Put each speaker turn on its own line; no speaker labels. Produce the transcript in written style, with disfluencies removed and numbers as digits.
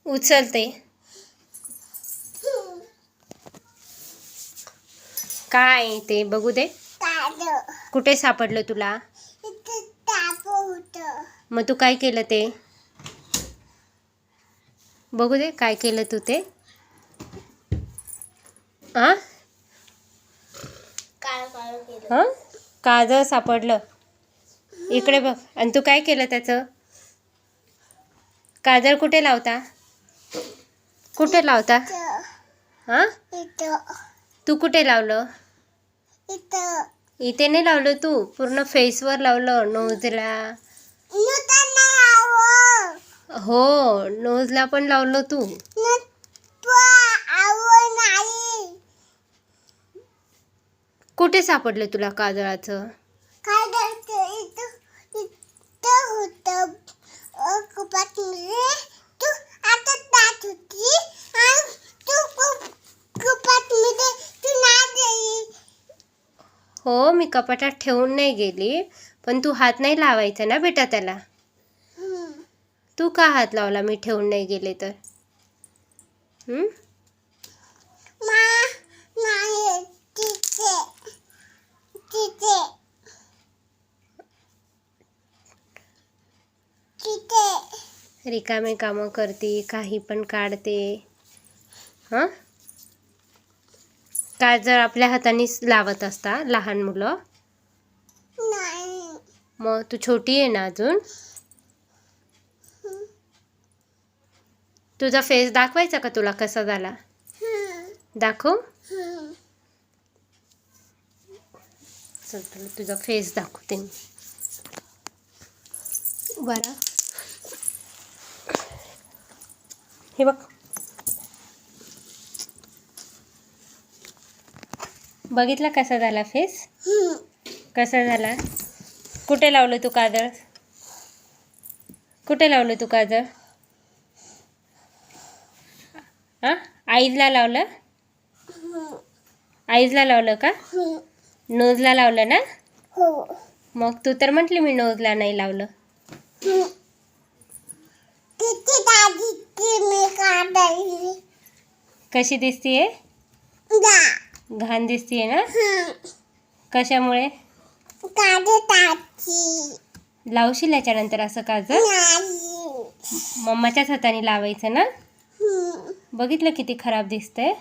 उचलते. काय ते बघू दे. कुठे सापडलं तुला? मग तू काय केलं ते बघू दे. काय केलं तू ते? हां हां काजळ सापडलं. इकडे बघ. आणि तू काय केलं त्याचं? काजळ कुठे लावता? कुठे लावता? हां तू कुठे लावलं? इथे नाही लावलं तू. पूर्ण फेसवर लावलं. नोजला. हो नोजला पण लावलं तू. कुठे सापडलं तुला काजळाचं? हो मी कपाटात ठेवून नाही गेली, पण तू हात नाही लावायचा ना बेटा त्याला. तू का हात लावला मी ठेवून नाही गेले तर? रिकामे कामं करते, काही पण काढते. हां काजळ आपल्या हातानेच लावत असता लहान मुलं. मग तू छोटी आहे ना अजून. तुझा फेस दाखवायचा का तुला कसा झाला? दाखव. चल तुला तुझा फेस दाखवते मी. बरं हे बघ. बघितला कसा झाला फेस? कसा झाला? कुठे लावलं तू काजळ? कुठे लावलं तू काजळ? हां आईजला लावलं? आईजला लावलं का? नोजला लावलं ना? मग तू तर म्हटली मी नोजला नाही लावलं. कशी दिसतीये? घाण दिसतीये ना? कशामुळे? लावशील याच्यानंतर असं काजळ? मम्माच्याच हाताने लावायचं ना? बघितलं किती खराब दिसतंय.